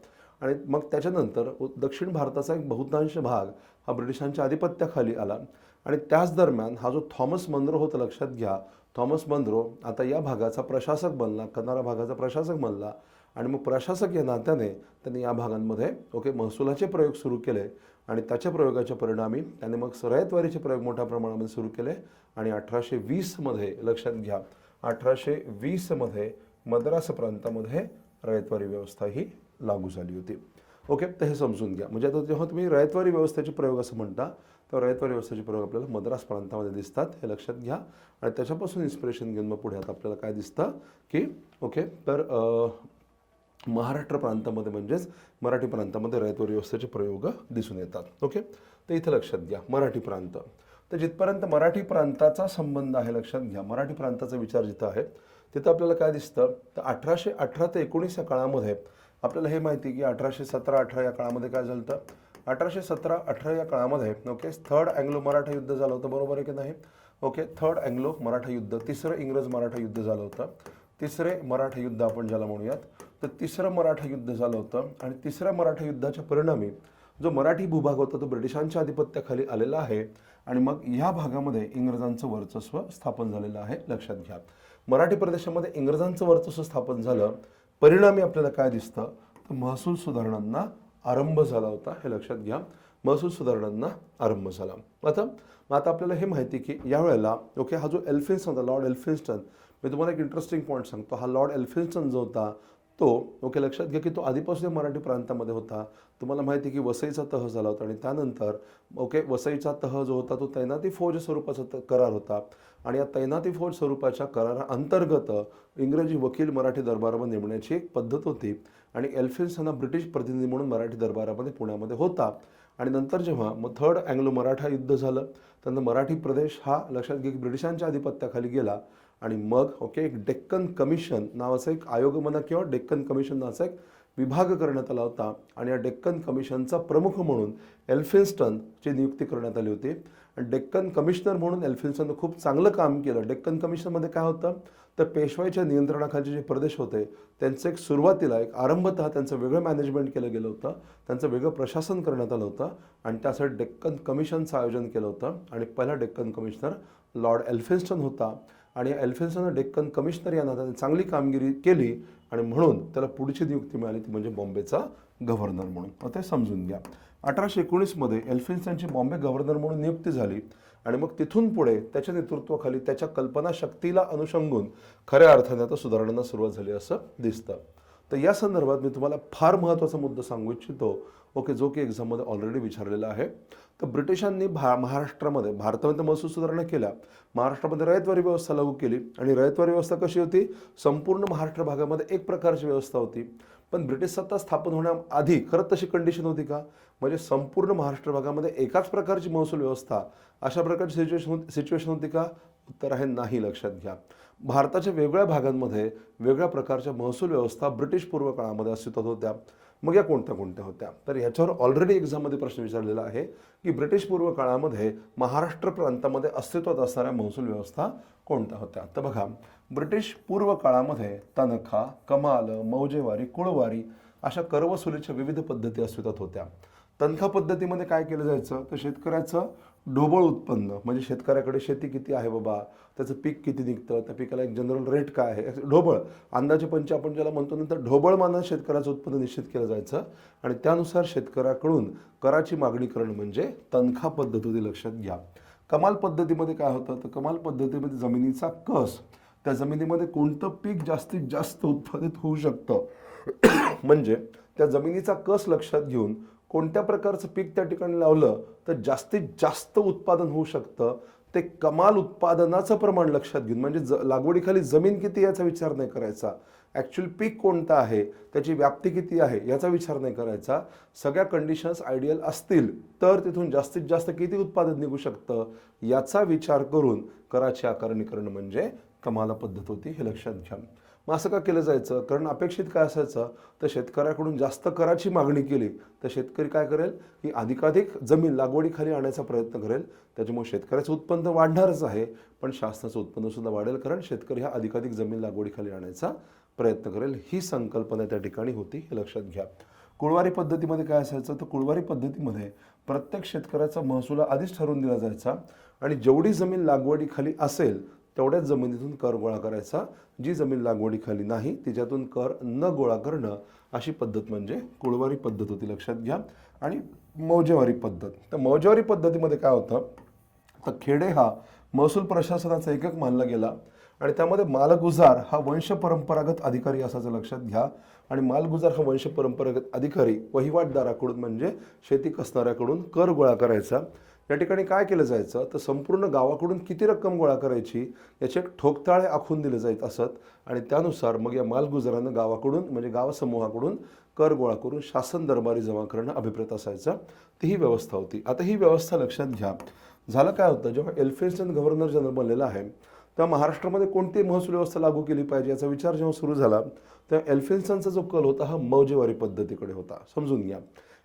आणि मग त्याच्यानंतर दक्षिण भारताचा एक बहुतांश भाग हा ब्रिटिशांच्या आधिपत्याखाली आला. आणि त्याच दरम्यान हा जो थॉमस मनरो होता, लक्षात घ्या, थॉमस मनरो आता या भागाचा प्रशासक बनला, कनारा भागाचा प्रशासक बनला. आणि मग प्रशासक या नात्याने त्यांनी या भागांमध्ये महसुलाचे प्रयोग सुरू केले. आणि त्याच्या प्रयोगाच्या परिणामी त्याने मग रयतवारीचे प्रयोग मोठ्या प्रमाणामध्ये सुरू केले. आणि 1820मध्ये लक्षात घ्या, 1820मध्ये मद्रास प्रांतामध्ये रयतवारी व्यवस्था ही लागू झाली होती. तर हे समजून घ्या. म्हणजे आता जेव्हा तुम्ही रयतवारी व्यवस्थेचे प्रयोग असं म्हणता, तर रयतवारी व्यवस्थेचे प्रयोग आपल्याला मद्रास प्रांतामध्ये दिसतात, हे लक्षात घ्या. आणि त्याच्यापासून इन्स्पिरेशन घेऊन मग पुढे आता आपल्याला काय दिसतं की तर महाराष्ट्र प्रांतामध्ये म्हणजेच मराठी प्रांतामध्ये रयतवारी व्यवस्थेचे प्रयोग दिसून येतात. तर इथं लक्षात घ्या मराठी प्रांत. तर जिथपर्यंत मराठी प्रांताचा संबंध आहे, लक्षात घ्या, मराठी प्रांताचा विचार जिथं आहे तिथं आपल्याला काय दिसतं तर 1818 ते 19 या काळामध्ये आपल्याला हे माहिती की 1817-18 या काळामध्ये काय झालं तर 1817-18 या काळामध्ये थर्ड अँग्लो मराठा युद्ध झालं होतं, बरोबर आहे की नाही. थर्ड अँग्लो मराठा युद्ध, तिसरं इंग्रज मराठा युद्ध झालं होतं. तिसरे मराठा युद्ध आपण ज्याला म्हणूयात, तर तिसरं मराठा युद्ध झालं होतं. आणि तिसऱ्या मराठा युद्धाच्या परिणामी जो मराठी भूभाग होता तो ब्रिटिशांच्या आधिपत्याखाली आलेला आहे. आणि मग ह्या भागामध्ये इंग्रजांचं वर्चस्व स्थापन झालेलं आहे, लक्षात घ्या. मराठी प्रदेशामध्ये इंग्रजांचं वर्चस्व स्थापन झालं, परिणामी आपल्याला काय दिसतं तर महसूल सुधारणांना आरंभ झाला होता, हे लक्षात घ्या. महसूल सुधारणांना आरंभ झाला. आता आपल्याला हे माहिती की यावेळेला हा जो एल्फिन्स्टन होता, लॉर्ड एल्फिन्स्टन, मी तुम्हाला एक इंटरेस्टिंग पॉईंट सांगतो. हा लॉर्ड एल्फिन्स्टन जो होता तो लक्षात घ्या की तो आधीपासून मराठी प्रांतामध्ये होता. तुम्हाला माहिती की वसईचा तह झाला होता आणि त्यानंतर वसईचा तह जो होता तो तैनाती फौज स्वरूपाचा करार होता. आणि या तैनाती फौज स्वरूपाच्या कराराअंतर्गत इंग्रजी वकील मराठी दरबारामध्ये नेमण्याची एक पद्धत होती. आणि एल्फिन्स्टन हा ब्रिटिश प्रतिनिधी म्हणून मराठी दरबारामध्ये पुण्यामध्ये होता. आणि नंतर जेव्हा मग थर्ड अँग्लो मराठा युद्ध झालं, त्यानंतर मराठी प्रदेश हा लक्षात घ्या की ब्रिटिशांच्या आधिपत्याखाली गेला. आणि मग एक डेक्कन कमिशन नावाचा एक आयोग म्हणा किंवा डेक्कन कमिशन नावाचा एक विभाग करण्यात आला होता. आणि या डेक्कन कमिशनचा प्रमुख म्हणून एल्फिन्स्टनची नियुक्ती करण्यात आली होती. आणि डेक्कन कमिशनर म्हणून एल्फिन्स्टननं खूप चांगलं काम केलं. डेक्कन कमिशनमध्ये काय होतं, तर पेशवाईच्या नियंत्रणाखालचे जे प्रदेश होते त्यांचं एक सुरुवातीला एक आरंभतः त्यांचं वेगळं मॅनेजमेंट केलं गेलं होतं, त्यांचं वेगळं प्रशासन करण्यात आलं होतं आणि त्यासाठी डेक्कन कमिशनचं आयोजन केलं होतं. आणि पहिला डेक्कन कमिशनर लॉर्ड एल्फिन्स्टन होता आणि एल्फिन्स्टननं डेक्कन कमिशनर या नात्याने चांगली कामगिरी केली आणि म्हणून त्याला पुढची नियुक्ती मिळाली ती म्हणजे बॉम्बेचा गव्हर्नर म्हणून. आता समजून घ्या, 1819मध्ये एल्फिन्स्टनची बॉम्बे गव्हर्नर म्हणून नियुक्ती झाली आणि मग तिथून पुढे त्याच्या नेतृत्वाखाली त्याच्या कल्पनाशक्तीला अनुषंगून खऱ्या अर्थाने आता सुधारणांना सुरुवात झाली असं दिसतं. तर या संदर्भात मी तुम्हाला फार महत्त्वाचा मुद्दा सांगू इच्छितो, जो की एक्झाममध्ये ऑलरेडी विचारलेला आहे. तर ब्रिटिशांनी महाराष्ट्रामध्ये भारतामध्ये महसूल सुधारणा केल्या, महाराष्ट्रामध्ये रयतवारी व्यवस्था लागू केली आणि रयतवारी व्यवस्था कशी होती, संपूर्ण महाराष्ट्र भागामध्ये एक प्रकारची व्यवस्था होती. पण ब्रिटिश सत्ता स्थापन होण्याआधी खरंच तशी कंडिशन होती का, म्हणजे संपूर्ण महाराष्ट्र भागामध्ये एकाच प्रकारची महसूल व्यवस्था अशा प्रकारची सिच्युएशन होती का? उत्तर आहे नाही. लक्षात घ्या, भारताच्या वेगवेगळ्या भागांमध्ये वेगळ्या प्रकारच्या महसूल व्यवस्था ब्रिटिश पूर्व काळामध्ये अस्तित्वात होत्या. मग या कोणत्या कोणत्या होत्या, तर याच्यावर ऑलरेडी एक्झाममध्ये प्रश्न विचारलेला आहे की ब्रिटिश पूर्व काळामध्ये महाराष्ट्र प्रांतामध्ये अस्तित्वात असणाऱ्या महसूल व्यवस्था कोणत्या होत्या. तर बघा, ब्रिटिश पूर्व काळामध्ये तनखा, कमाल, मौजेवारी, कुळवारी अशा करवसुलीच्या विविध पद्धती अस्तित्वात होत्या. तनखा पद्धतीमध्ये काय केलं जायचं, तर शेतकऱ्याचं ढोबळ उत्पन्न म्हणजे शेतकऱ्याकडे शेती किती आहे बाबा, त्याचं पीक किती निघतं, त्या पिकाला एक जनरल रेट काय आहे, ढोबळ अंदाजे पंच आपण ज्याला म्हणतो, नंतर ढोबळ मानानं शेतकऱ्याचं उत्पन्न निश्चित केलं जायचं आणि त्यानुसार शेतकऱ्याकडून कराची मागणी करणं म्हणजे तनखा पद्धत होती. लक्षात घ्या. कमाल पद्धतीमध्ये काय होतं, तर कमाल पद्धतीमध्ये जमिनीचा कस, त्या जमिनीमध्ये कोणतं पीक जास्तीत जास्त उत्पादित होऊ शकतं म्हणजे त्या जमिनीचा कस लक्षात घेऊन कोणत्या प्रकारचं पीक त्या ठिकाणी लावलं तर जास्तीत जास्त उत्पादन होऊ शकतं, ते कमाल उत्पादनाचं प्रमाण लक्षात घेऊन, म्हणजे लागवडीखाली जमीन किती याचा विचार नाही करायचा, ॲक्च्युअल पीक कोणतं आहे, त्याची व्याप्ती किती आहे याचा विचार नाही करायचा. सगळ्या कंडिशन्स आयडियल असतील तर तिथून जास्तीत जास्त किती उत्पादन निघू शकतं याचा विचार करून कराची आकारणी करणं म्हणजे कमाल पद्धत होती. हे लक्षात घ्या. मग असं का केलं जायचं, कारण अपेक्षित काय असायचं, तर शेतकऱ्याकडून जास्त कराची मागणी केली तर शेतकरी काय करेल की अधिकाधिक जमीन लागवडीखाली आणायचा प्रयत्न करेल. त्याच्यामुळे शेतकऱ्याचं उत्पन्न वाढणारच आहे, पण शासनाचं उत्पन्न सुद्धा वाढेल, कारण शेतकरी हा अधिकाधिक जमीन लागवडीखाली आणायचा प्रयत्न करेल. ही संकल्पना त्या ठिकाणी होती. हे लक्षात घ्या. कुळवारी पद्धतीमध्ये काय असायचं, तर कुळवारी पद्धतीमध्ये प्रत्येक शेतकऱ्याचा महसूल आधीच ठरवून दिला जायचा आणि जेवढी जमीन लागवडीखाली असेल तेवढ्याच जमिनीतून कर गोळा करायचा, जी जमीन लागवडीखाली नाही तिच्यातून कर न गोळा करणं, अशी पद्धत म्हणजे कुळवारी पद्धत होती. लक्षात घ्या. आणि मौजेवारी पद्धत, तर मौजेवारी पद्धतीमध्ये काय होतं, तर खेडे हा महसूल प्रशासनाचा एकक मानला गेला आणि त्यामध्ये मालगुजार हा वंश परंपरागत अधिकारी असायचं. लक्षात घ्या. आणि मालगुजार हा वंश परंपरागत अधिकारी वहिवाटदाराकडून म्हणजे शेती कसणाऱ्याकडून कर गोळा करायचा. या ठिकाणी काय केलं जायचं, तर संपूर्ण गावाकडून किती रक्कम गोळा करायची याचे एक ठोकताळे आखून दिले जायत असत आणि त्यानुसार मग या मालगुजारानं गावाकडून म्हणजे गावसमूहाकडून कर गोळा करून शासन दरबारी जमा करणं अभिप्रेत असायचं. ती ही व्यवस्था होती. आता ही व्यवस्था लक्षात घ्या. झालं काय होतं, जेव्हा एल्फिन्स्टन गव्हर्नर जनरल बनलेला आहे तेव्हा महाराष्ट्रामध्ये कोणती महसूल व्यवस्था लागू केली पाहिजे याचा विचार जेव्हा सुरू झाला तेव्हा एल्फिन्स्टनचा जो कल होता हा मौजेवारी पद्धतीकडे होता. समजून घ्या,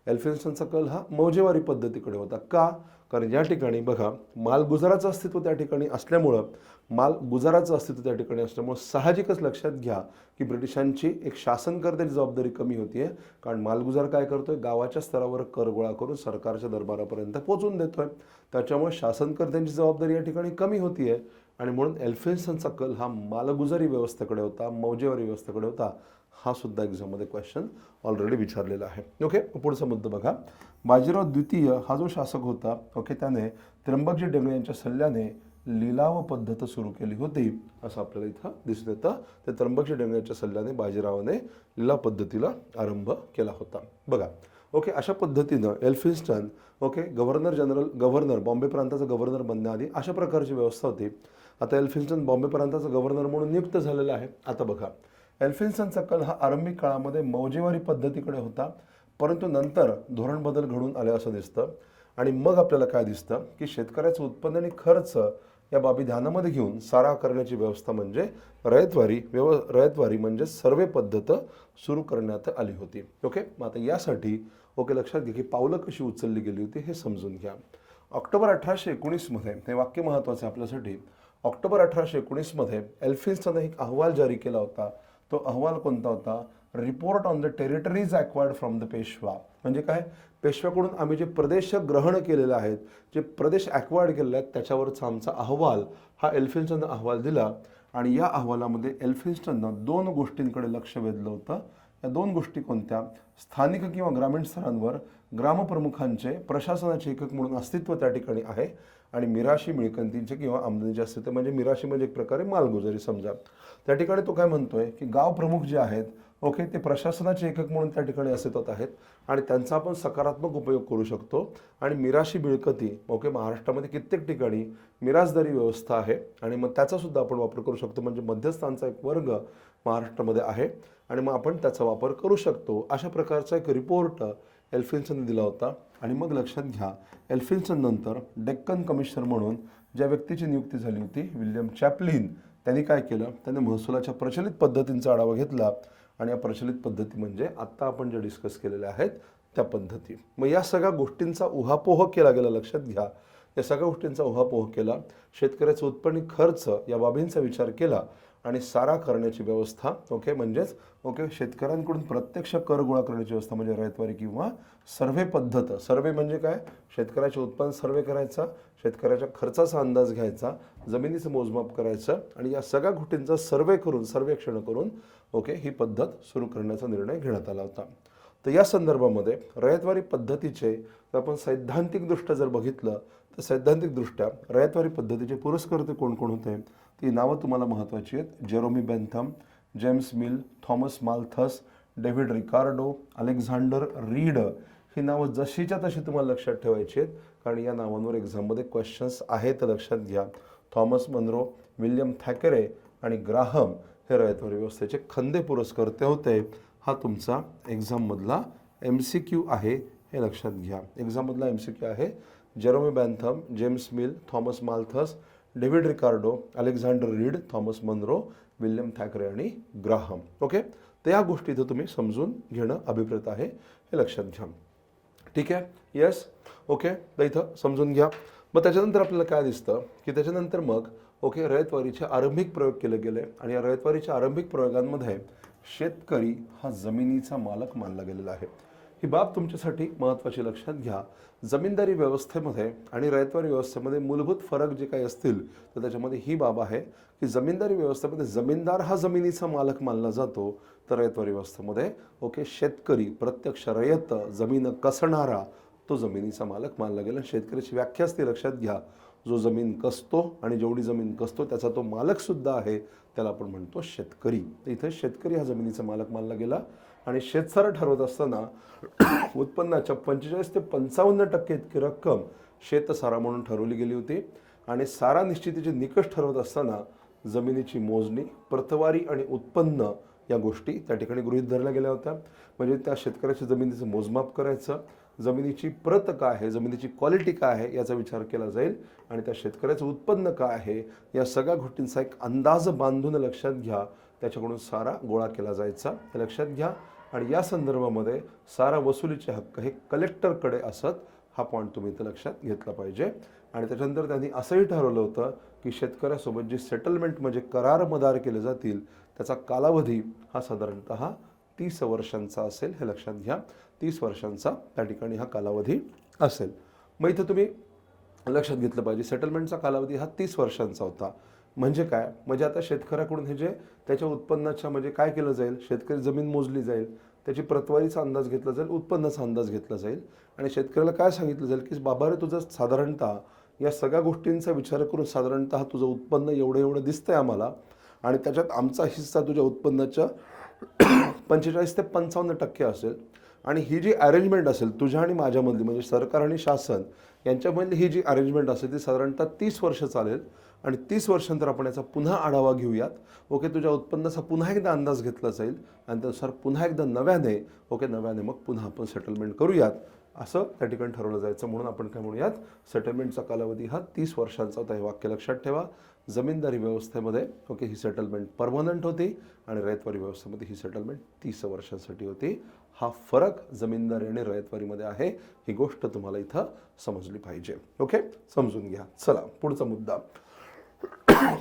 एल्फिन्स्टनचा कल हा मौजेवारी पद्धतीकडे होता. का, कारण या ठिकाणी बघा मालगुजाराचं अस्तित्व त्या ठिकाणी असल्यामुळं साहजिकच लक्षात घ्या की ब्रिटिशांची एक शासनकर्त्याची जबाबदारी कमी होतीये, कारण मालगुजार काय करतोय, गावाच्या स्तरावर कर गोळा करून सरकारच्या दरबारापर्यंत पोहोचून देतोय. त्याच्यामुळे शासनकर्त्यांची जबाबदारी या ठिकाणी कमी होतीये आणि म्हणून एल्फिन्स्टनचा कल हा मालगुजारी व्यवस्थेकडे होता, मौजेवारी व्यवस्थेकडे होता. हा सुद्धा एक्झाममध्ये क्वेश्चन ऑलरेडी विचारलेला आहे. ओके, पुढचा मुद्दा बघा. बाजीराव द्वितीय हा जो शासक होता, त्याने त्र्यंबकजी डेंगळे यांच्या सल्ल्याने लिलाव पद्धत सुरू केली होती असं आपल्याला इथं दिसून येतं. ते त्र्यंबकजी डेंगळेच्या सल्ल्याने बाजीरावाने लिलाव पद्धतीला आरंभ केला होता. बघा, अशा पद्धतीनं एल्फिन्स्टन गव्हर्नर बॉम्बे प्रांताचा गव्हर्नर बनण्याआधी अशा प्रकारची व्यवस्था होती. आता एल्फिन्स्टन बॉम्बे प्रांताचा गव्हर्नर म्हणून नियुक्त झालेला आहे. आता बघा, एल्फिन्स्टनचा कल हा आरंभिक काळामध्ये मौजेवारी पद्धतीकडे होता, परंतु नंतर धोरण बदल घडून आले असं दिसतं. आणि मग आपल्याला काय दिसतं की शेतकऱ्याचं उत्पन्न आणि खर्च या बाबी ध्यानामध्ये घेऊन सारा करण्याची व्यवस्था म्हणजे रयतवारी म्हणजे सर्वे पद्धत सुरू करण्यात आली होती. मग आता यासाठी लक्षात घ्या की पावलं कशी उचलली गेली होती हे समजून घ्या. ऑक्टोबर 1819मध्ये हे वाक्य महत्त्वाचं आहे आपल्यासाठी. ऑक्टोबर 1819मध्ये एल्फिन्स्टनने एक अहवाल जारी केला होता. तो अहवाल कोणता होता? Report on the territories acquired from the Peshwa. म्हणजे काय? पेशव्याकडून आम्ही जे प्रदेश ग्रहण केलेले आहेत, जे प्रदेश ॲक्वायर्ड केलेले आहेत, त्याच्यावरचा आमचा अहवाल हा एल्फिन्स्टननं अहवाल दिला. आणि या अहवालामध्ये एल्फिन्स्टननं 2 गोष्टींकडे लक्ष वेधलं होतं. या 2 गोष्टी कोणत्या? स्थानिक किंवा ग्रामीण स्तरांवर ग्रामप्रमुखांचे प्रशासनाचे एकक म्हणून अस्तित्व त्या ठिकाणी आहे आणि मिराशी मिळकतींचे किंवा आमदनीचे अस्तित्व. म्हणजे मिराशी म्हणजे एक प्रकारे मालगुजारी समजा. त्या ठिकाणी तो काय म्हणतोय की गाव प्रमुख जे आहेत ओके ते प्रशासनाचे एकक म्हणून त्या ठिकाणी अस्तित्वात आहेत आणि त्यांचा आपण सकारात्मक उपयोग करू शकतो. आणि मिराशी मिळकती ओके महाराष्ट्रामध्ये कित्येक ठिकाणी मिराजदारी व्यवस्था आहे आणि मग त्याचा सुद्धा आपण वापर करू शकतो. म्हणजे मध्यस्थांचा एक वर्ग महाराष्ट्रामध्ये आहे आणि मग आपण त्याचा वापर करू शकतो. अशा प्रकारचा एक रिपोर्ट एल्फिन्स्टनने दिला होता. आणि मग लक्षात घ्या, एल्फिन्स्टन नंतर डेक्कन कमिशनर म्हणून ज्या व्यक्तीची नियुक्ती झाली होती विल्यम चॅपलिन, त्यांनी काय केलं? त्याने महसुलाच्या प्रचलित पद्धतींचा आढावा घेतला आणि या प्रचलित पद्धती म्हणजे आत्ता आपण जे डिस्कस केलेल्या आहेत त्या पद्धती. मग या सगळ्या गोष्टींचा उहापोह केला गेला. लक्षात घ्या, या सगळ्या गोष्टींचा उहापोह केला. शेतकऱ्याचं उत्पन्न खर्च या बाबींचा विचार केला आणि सारा करण्याची व्यवस्था ओके म्हणजेच ओके शेतकऱ्यांकडून प्रत्यक्ष कर गोळा करण्याची व्यवस्था म्हणजे रयतवारी किंवा सर्व्हे पद्धत. सर्व्हे म्हणजे काय? शेतकऱ्याचे उत्पन्न सर्व्हे करायचा, शेतकऱ्याच्या खर्चाचा अंदाज घ्यायचा, जमिनीचं मोजमाप करायचं आणि या सगळ्या गोष्टींचा सर्व्हे करून सर्वेक्षण करून ओके ही पद्धत सुरू करण्याचा निर्णय घेण्यात आला होता. तर या संदर्भामध्ये रयतवारी पद्धतीचे आपण सैद्धांतिकदृष्ट्या जर बघितलं तर सैद्धांतिकदृष्ट्या रयतवारी पद्धतीचे पुरस्कर्ते कोण कोण होते ती नावं तुम्हाला महत्त्वाची आहेत. Jeremy Bentham, James Mill, Thomas Malthus, David Ricardo, Alexander Read ही नावं जशीच्या तशी तुम्हाला लक्षात ठेवायची आहेत कारण या नावांवर एक्झाममध्ये क्वेश्चन्स आहेत. लक्षात घ्या, थॉमस मनरो, विल्यम थॅकरे आणि ग्राहम हे रयतवारी व्यवस्थेचे खंदे पुरस्कर्ते होते. हा तुमचा एक्झाममधला MCQ आहे, हे लक्षात घ्या. एक्झाममधला MCQ आहे. Jeremy Bentham, James Mill, Thomas Malthus, David Ricardo, Alexander Read, Thomas Munro, William Thackeray आणि ग्राहम. ओके, तर या गोष्टी इथं तुम्ही समजून घेणं अभिप्रेत आहे, हे लक्षात घ्या. ठीक आहे, येस ओके. तर इथं समजून घ्या. मग त्याच्यानंतर आपल्याला काय दिसतं की त्याच्यानंतर मग ओके रयतवारीचे आरंभिक प्रयोग केले गेले आणि या रयतवारीच्या आरंभिक प्रयोगांमध्ये शेतकरी हा जमिनीचा मालक मानला गेलेला आहे. ही बाब तुमच्यासाठी महत्त्वाची लक्षात घ्या. जमीनदारी व्यवस्थेमध्ये आणि रयतवारी व्यवस्थेमध्ये मूलभूत फरक जे काही असतील तर त्याच्यामध्ये ही बाब आहे की जमीनदारी व्यवस्थेमध्ये जमीनदार हा जमिनीचा मालक मानला जातो तर रयतवारी व्यवस्थेमध्ये ओके शेतकरी प्रत्यक्ष रयत जमीन कसणारा तो जमिनीचा मालक मानला गेला. शेतकऱ्याची व्याख्या असते लक्षात घ्या, जो जमीन कसतो आणि जेवढी जमीन कसतो त्याचा तो मालक सुद्धा आहे, त्याला आपण म्हणतो शेतकरी. तर इथे शेतकरी हा जमिनीचा मालक मानला गेला आणि शेतसारा ठरवत असताना उत्पन्नाच्या 45 ते 55% इतकी रक्कम शेतसारा म्हणून ठरवली गेली होती आणि सारा निश्चितीचे निकष ठरवत असताना जमिनीची मोजणी, प्रतवारी आणि उत्पन्न या गोष्टी त्या ठिकाणी गृहीत धरल्या गेल्या होत्या. म्हणजे त्या शेतकऱ्याच्या जमिनीचं मोजमाप करायचं, जमिनीची प्रत काय आहे, जमिनीची क्वालिटी काय आहे याचा विचार केला जाईल आणि त्या शेतकऱ्याचं उत्पन्न काय आहे या सगळ्या गोष्टींचा एक अंदाज बांधून लक्षात घ्या त्याच्याकडून सारा गोळा केला जायचा, हे लक्षात घ्या. आणि या संदर्भामध्ये सारा वसुलीचे हक्क हे कलेक्टरकडे असत, हा पॉईंट तुम्ही इथं लक्षात घेतला पाहिजे. आणि त्याच्यानंतर त्यांनी असंही ठरवलं होतं की शेतकऱ्यासोबत जे सेटलमेंट म्हणजे करार मदार केले जातील त्याचा कालावधी हा साधारणतः 30 वर्षांचा असेल, हे लक्षात घ्या. 30 वर्षांचा त्या ठिकाणी हा कालावधी असेल. मग इथं तुम्ही लक्षात घेतलं पाहिजे सेटलमेंटचा कालावधी हा 30 वर्षांचा होता. म्हणजे काय? म्हणजे आता शेतकऱ्याकडून हे जे त्याच्या उत्पन्नाच्या म्हणजे काय केलं जाईल, शेतकरी जमीन मोजली जाईल, त्याची प्रतवारीचा अंदाज घेतला जाईल, उत्पन्नाचा अंदाज घेतला जाईल आणि शेतकऱ्याला काय सांगितलं जाईल की बाबा रे तुझं साधारणतः या सगळ्या गोष्टींचा विचार करून साधारणतः तुझं उत्पन्न एवढं एवढं दिसतंय आम्हाला आणि त्याच्यात आमचा हिस्सा तुझ्या उत्पन्नाच्या 45 ते 55% असेल आणि ही जी अरेंजमेंट असेल तुझ्या आणि माझ्यामधली म्हणजे सरकार आणि शासन यांच्यामधली ही जी अरेंजमेंट असेल ती साधारणतः 30 वर्ष चालेल आणि 30 वर्षांतर आपण याचा पुन्हा आढावा घेऊयात. ओके, तुझ्या उत्पन्नाचा पुन्हा एकदा अंदाज घेतला जाईल आणि त्यानुसार पुन्हा एकदा नव्याने मग पुन्हा आपण सेटलमेंट करूयात असं त्या ठिकाणी ठरवलं जायचं. म्हणून आपण काय म्हणूयात, सेटलमेंटचा कालावधी हा 30 वर्षांचा होता. हे वाक्य लक्षात ठेवा. जमीनदारी व्यवस्थेमध्ये ओके ही सेटलमेंट परमनंट होती आणि रयतवारी व्यवस्थेमध्ये ही सेटलमेंट 30 वर्षांसाठी होती. हा फरक जमीनदारी आणि रयतवारीमध्ये आहे, ही गोष्ट तुम्हाला इथं समजली पाहिजे. ओके, समजून घ्या. चला पुढचा मुद्दा.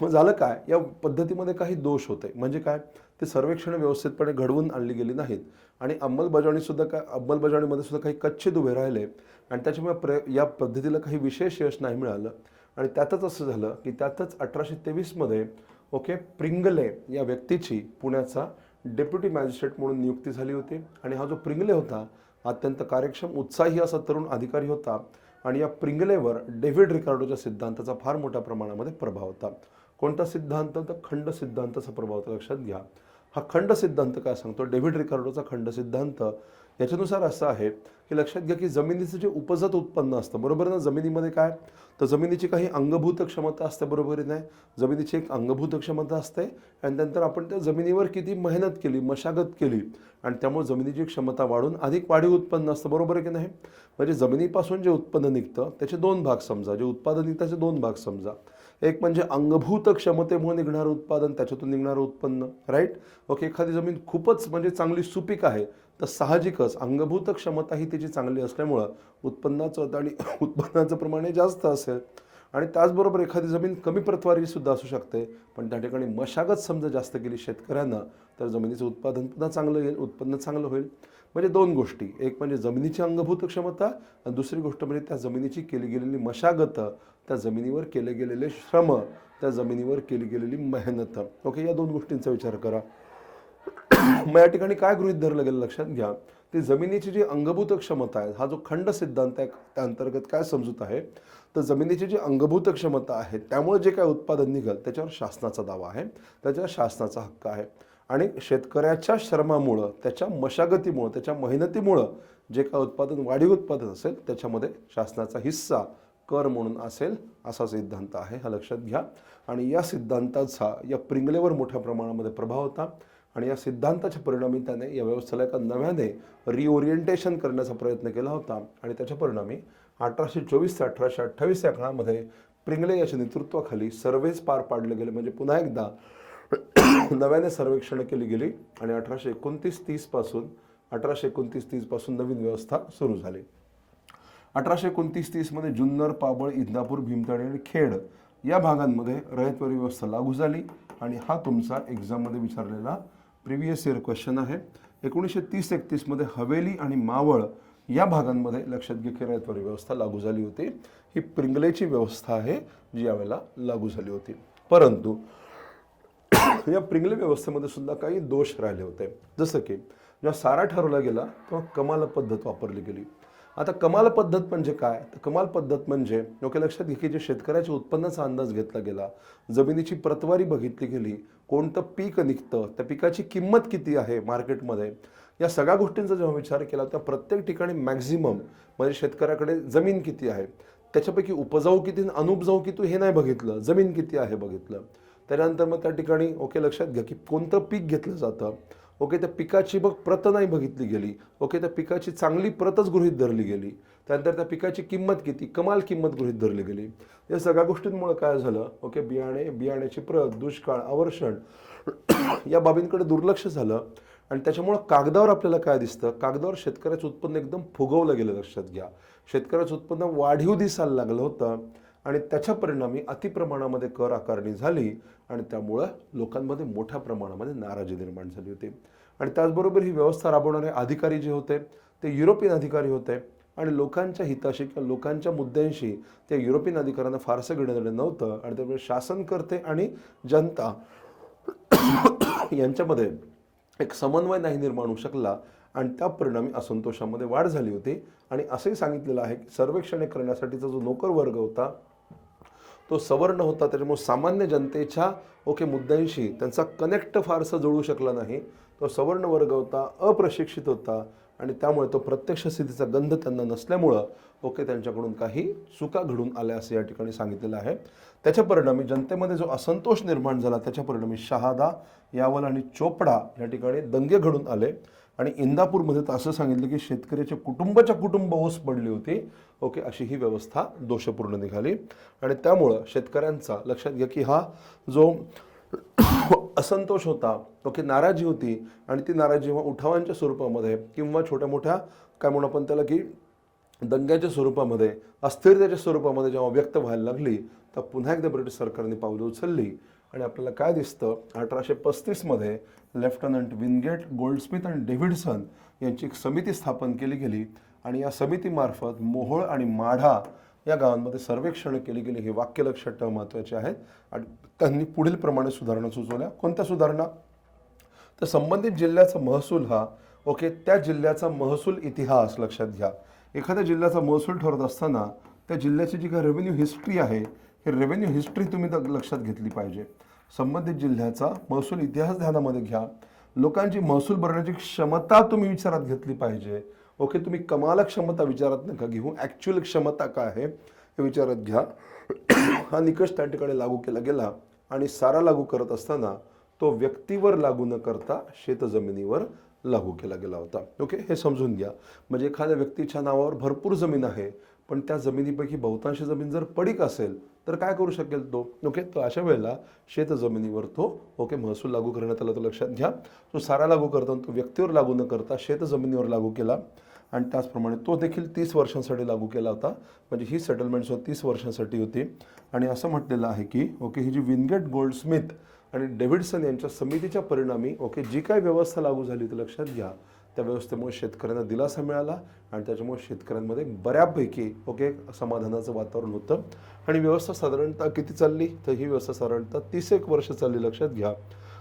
मग झालं काय, या पद्धतीमध्ये काही दोष होते. म्हणजे काय, ते सर्वेक्षण व्यवस्थितपणे घडवून आणली गेली नाहीत आणि अंमलबजावणीमध्ये सुद्धा काही कच्चे दुभे राहिले आणि त्याच्यामुळे या पद्धतीला काही विशेष यश नाही मिळालं. आणि त्यातच असं झालं की त्यातच 1823 ओके प्रिंगले या व्यक्तीची पुण्याचा डेप्युटी मॅजिस्ट्रेट म्हणून नियुक्ती झाली होती. आणि हा जो प्रिंगले होता अत्यंत कार्यक्षम उत्साही असा तरुण अधिकारी होता आणि या प्रिंगलेवर डेव्हिड रिकार्डोच्या सिद्धांताचा फार मोठ्या प्रमाणामध्ये प्रभाव होता. कोणता सिद्धांत, तर खंड सिद्धांताचा प्रभाव होता. लक्षात घ्या, हा खंड सिद्धांत काय सांगतो, डेव्हिड रिकार्डोचा खंड सिद्धांत याच्यानुसार असं आहे की लक्षात घ्या की जमिनीचं जे उपजत उत्पन्न असतं, बरोबर ना, जमिनीमध्ये काय, तर जमिनीची काही अंगभूत क्षमता असते, बरोबर नाही, जमिनीची एक अंगभूत क्षमता असते आणि नंतर आपण त्या जमिनीवर किती मेहनत केली, मशागत केली आणि त्यामुळे जमिनीची क्षमता वाढून अधिक वाढीव उत्पन्न असतं, बरोबर आहे की नाही. म्हणजे जमिनीपासून जे उत्पन्न निघतं त्याचे दोन भाग समजा, जे उत्पादन निघतं त्याचे दोन भाग समजा. एक म्हणजे अंगभूत क्षमतेमुळे निघणारं उत्पादन, त्याच्यातून निघणारं उत्पन्न, राईट. ओके, एखादी जमीन खूपच म्हणजे चांगली सुपीक आहे तर साहजिकच अंगभूत क्षमता ही त्याची चांगली असल्यामुळं उत्पन्नाचं आणि उत्पन्नाचं प्रमाण जास्त असेल. आणि त्याचबरोबर एखादी जमीन कमी प्रतवारी सुद्धा असू शकते, पण त्या ठिकाणी मशागत समजा जास्त केली शेतकऱ्यांना तर जमिनीचं उत्पादन पुन्हा चांगलं येईल, उत्पन्न चांगलं होईल. म्हणजे दोन गोष्टी, एक म्हणजे जमिनीची अंगभूत क्षमता आणि दुसरी गोष्ट म्हणजे त्या जमिनीची केली गेलेली मशागत, त्या जमिनीवर केले गेलेले श्रम, त्या जमिनीवर केली गेलेली मेहनत. ओके, या दोन गोष्टींचा विचार करा. मग या ठिकाणी काय गृहीत धरलं गेलं, लक्षात घ्या, ती जमिनीची जी अंगभूत क्षमता आहे, हा जो खंड सिद्धांत आहे त्या अंतर्गत काय समजूत आहे, तर जमिनीची जी अंगभूत क्षमता आहे त्यामुळे जे काय उत्पादन निघेल त्याच्यावर शासनाचा दावा आहे, त्याच्यावर शासनाचा हक्क आहे. आणि शेतकऱ्याच्या श्रमामुळं, त्याच्या मशागतीमुळं, त्याच्या मेहनतीमुळं जे काय उत्पादन, वाढीव उत्पादन असेल त्याच्यामध्ये शासनाचा हिस्सा कर म्हणून असेल, असा सिद्धांत आहे, हा लक्षात घ्या. आणि या सिद्धांताचा या प्रिंगलेवर मोठ्या प्रमाणामध्ये प्रभाव होता आणि या सिद्धांताच्या परिणामी त्याने या व्यवस्थेला एका नव्याने रिओरिएंटेशन करण्याचा प्रयत्न केला होता. आणि त्याच्या परिणामी 1824 ते 1828 या काळामध्ये प्रिंगले याच्या नेतृत्वाखाली सर्वेच पार पाडले गेले. म्हणजे पुन्हा एकदा नव्याने सर्वेक्षण केली गेली आणि 1829-30 पासून नवीन व्यवस्था सुरू झाली. 1829-30 जुन्नर, पाबळ, इंदापूर, भीमताडी आणि खेड या भागांमध्ये रयतवारी व्यवस्था लागू झाली. आणि हा तुमचा एक्झाममध्ये विचारलेला प्रिव्हियस इयर क्वेश्चन आहे. 1930-31 हवेली आणि मावळ या भागांमध्ये लक्षात घ्या की रयतवारी व्यवस्था लागू झाली होती. ही प्रिंगलेची व्यवस्था आहे जी यावेळेला लागू झाली होती. परंतु या प्रिंगले व्यवस्थेमध्ये सुद्धा काही दोष राहिले होते. जसं की जेव्हा सारा ठरवला गेला तेव्हा कमाल पद्धत वापरली गेली. आता कमाल पद्धत म्हणजे काय, तर कमाल पद्धत म्हणजे ओके लक्षात घ्या की जे शेतकऱ्याच्या उत्पन्नाचा अंदाज घेतला गेला, जमिनीची प्रतवारी बघितली गेली, कोणतं पीक निघतं, त्या पिकाची किंमत किती आहे मार्केटमध्ये, या सगळ्या गोष्टींचा जेव्हा विचार केला त्या प्रत्येक ठिकाणी मॅक्झिमम म्हणजे शेतकऱ्याकडे जमीन किती आहे, त्याच्यापैकी उपजाऊ किती अनुपजाऊ किती हे नाही बघितलं, जमीन किती आहे बघितलं. त्यानंतर मग त्या ठिकाणी ओके लक्षात घ्या की कोणतं पीक घेतलं जातं, ओके त्या पिकाची प्रत नाही बघितली गेली, ओके त्या पिकाची चांगली प्रतच गृहीत धरली गेली. त्यानंतर त्या पिकाची किंमत किती, कमाल किंमत गृहीत धरली गेली. या सगळ्या गोष्टींमुळे काय झालं, ओके बियाण्याची प्रत, दुष्काळ, आवर्षण या बाबींकडे दुर्लक्ष झालं. आणि त्याच्यामुळं कागदावर आपल्याला काय दिसतं, कागदावर शेतकऱ्याचं उत्पन्न एकदम फुगवलं गेलं. लक्षात घ्या, शेतकऱ्याचं उत्पन्न वाढीव दिसायला लागलं होतं आणि त्याच्या परिणामी अतिप्रमाणामध्ये कर आकारणी झाली आणि त्यामुळं लोकांमध्ये मोठ्या प्रमाणामध्ये नाराजी निर्माण झाली होती. आणि त्याचबरोबर ही व्यवस्था राबवणारे अधिकारी जे होते ते युरोपियन अधिकारी होते आणि लोकांच्या हिताशी किंवा लोकांच्या मुद्द्यांशी त्या युरोपियन अधिकाऱ्यांना फारसं घेणं नव्हतं. आणि त्यामुळे शासनकर्ते आणि जनता यांच्यामध्ये एक समन्वय नाही निर्माण होऊ शकला आणि त्या परिणामी असंतोषामध्ये वाढ झाली होती. आणि असंही सांगितलेलं आहे की सर्वेक्षण करण्यासाठीचा जो नोकर वर्ग होता तो सवर्ण होता, त्याच्यामुळे सामान्य जनतेच्या ओके मुद्द्यांशी त्यांचा कनेक्ट फारसा जुळू शकला नाही. तो सवर्ण वर्ग होता, अप्रशिक्षित होता आणि त्यामुळे तो प्रत्यक्ष स्थितीचा गंध त्यांना नसल्यामुळं ओके त्यांच्याकडून काही चुका घडून आल्या असं या ठिकाणी सांगितलेलं आहे. त्याच्या परिणामी जनतेमध्ये जो असंतोष निर्माण झाला त्याच्या परिणामी शहादा, यावल आणि चोपडा या ठिकाणी दंगे घडून आले. आणि इंदापूरमध्ये तर असं सांगितलं की शेतकऱ्याच्या कुटुंब ओस पडली होती. ओके अशी ही व्यवस्था दोषपूर्ण निघाली. आणि त्यामुळं शेतकऱ्यांचा लक्षात घ्या की हा जो असंतोष होता, ओके, नाराजी होती, आणि ती नाराजी जेव्हा उठावांच्या स्वरूपामध्ये किंवा छोट्या मोठ्या काय म्हणू आपण त्याला की दंग्याच्या स्वरूपामध्ये, अस्थिरतेच्या स्वरूपामध्ये जेव्हा व्यक्त व्हायला लागली, तर पुन्हा एकदा ब्रिटिश सरकारने पावलं उचलली. आणि आपल्याला काय दिसतं, 1835मध्ये लेफ्टनंट विनगेट, गोल्डस्मिथ आणि डेव्हिडसन यांची एक समिती स्थापन केली गेली. आणि या समितीमार्फत मोहोळ आणि माढा या गावांमध्ये सर्वेक्षण केली गेली. हे वाक्य लक्षात ठेवा, महत्त्वाचे आहेत. आणि त्यांनी पुढील प्रमाणे सुधारणा सुचवल्या. कोणत्या सुधारणा? तर संबंधित जिल्ह्याचा महसूल हा, ओके, त्या जिल्ह्याचा महसूल इतिहास लक्षात घ्या. एखाद्या जिल्ह्याचा महसूल ठरवत असताना त्या जिल्ह्याची जी काही रेव्हेन्यू हिस्ट्री आहे, हे रेव्हेन्यू हिस्ट्री तुम्ही लक्षात घेतली पाहिजे. संबंधित जिल्ह्याचा महसूल इतिहास ध्यानामध्ये घ्या. लोकांची महसूल भरण्याची क्षमता तुम्ही विचारात घेतली पाहिजे. ओके, तुम्ही कमाल क्षमता विचारात नका घेऊ, ॲक्च्युअल क्षमता काय आहे हे विचारात घ्या. हा निकष त्या ठिकाणी लागू केला गेला. आणि सारा लागू करत असताना तो व्यक्तीवर लागू न करता शेतजमिनीवर लागू केला गेला होता. ओके, हे समजून घ्या. म्हणजे एखाद्या व्यक्तीच्या नावावर भरपूर जमीन आहे, पण त्या जमिनीपैकी बहुतांश जमीन जर पडीक असेल तर काय करू शकेल तो? ओके, तर अशा वेळेला शेतजमिनीवर तो, ओके, महसूल लागू करण्यात आला. तो लक्षात घ्या. तो सारा लागू करताना तो व्यक्तीवर लागू न करता शेतजमिनीवर लागू केला. आणि त्याचप्रमाणे तो देखील 30 वर्षांसाठी लागू केला होता. म्हणजे ही सेटलमेंट्स 30 वर्षांसाठी होती. आणि असं म्हटलेलं आहे की, ओके, ही जी विनगेट, गोल्डस्मिथ आणि डेव्हिडसन यांच्या समितीच्या परिणामी, ओके, जी काही व्यवस्था लागू झाली ती लक्षात घ्या. त्या व्यवस्थेमुळे शेतकऱ्यांना दिलासा मिळाला. आणि त्याच्यामुळे शेतकऱ्यांमध्ये बऱ्यापैकी, ओके, समाधानाचं वातावरण होतं. आणि व्यवस्था साधारणतः किती चालली? तर ही व्यवस्था साधारणतः 31 वर्ष चालली, लक्षात घ्या.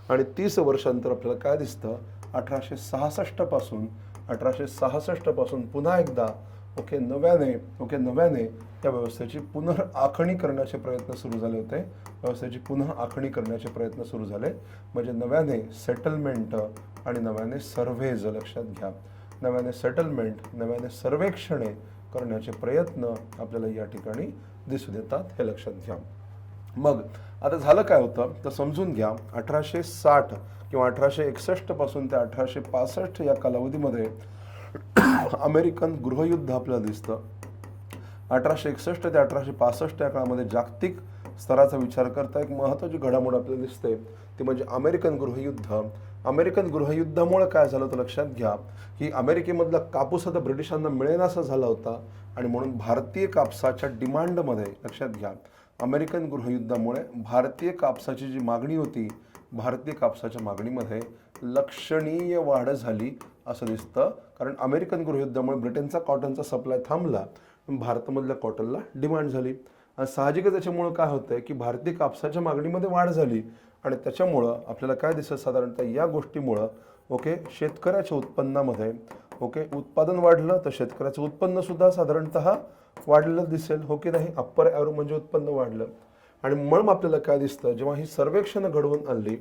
आणि 30 वर्षांतर आपल्याला काय दिसतं, 1866 पासून पुन्हा एकदा, ओके, नव्याने त्या व्यवस्थेची पुनर्आखणी करण्याचे प्रयत्न सुरू झाले होते. व्यवस्थेची पुन्हा आखणी करण्याचे प्रयत्न सुरू झाले. म्हणजे नव्याने सेटलमेंट आणि नव्याने सर्व्हेज लक्षात घ्या. नव्याने सेटलमेंट, नव्याने सर्वेक्षणे करण्याचे प्रयत्न आपल्याला या ठिकाणी दिसून येतात, हे लक्षात घ्या. मग आता झालं काय होतं तर समजून घ्या. 1860 किंवा 1861 पासून ते 1865 या कालावधीमध्ये अमेरिकन गृहयुद्ध आपल्याला दिसतं. 1861 ते 1865 या काळामध्ये जागतिक स्तराचा विचार करता एक महत्त्वाची घडामोड आपल्याला दिसते, ती म्हणजे अमेरिकन गृहयुद्ध. अमेरिकन गृहयुद्धामुळे काय झालं तर लक्षात घ्या की अमेरिकेमधला कापूस आता ब्रिटिशांना मिळेनासा झाला होता. आणि म्हणून भारतीय कापसाच्या डिमांडमध्ये, लक्षात घ्या, अमेरिकन गृहयुद्धामुळे भारतीय कापसाची जी मागणी होती, भारतीय कापसाच्या मागणीमध्ये लक्षणीय वाढ झाली असं दिसतं. कारण अमेरिकन गृहयुद्धामुळे ब्रिटनचा कॉटनचा सप्लाय थांबला, भारतामधल्या कॉटनला डिमांड झाली. आणि साहजिकच त्याच्यामुळं काय होतंय की भारतीय कापसाच्या मागणीमध्ये वाढ झाली. आणि त्याच्यामुळं आपल्याला काय दिसतं, साधारणतः या गोष्टीमुळं, ओके, शेतकऱ्याच्या उत्पन्नामध्ये, ओके, उत्पादन वाढलं तर शेतकऱ्याचं उत्पन्न सुद्धा साधारणतः वाढलेलं दिसेल, हो की नाही. अप्पर ॲरो म्हणजे उत्पन्न वाढलं. आणि म्हणून आपल्याला काय दिसतं, जेव्हा ही सर्वेक्षण घडवून आणली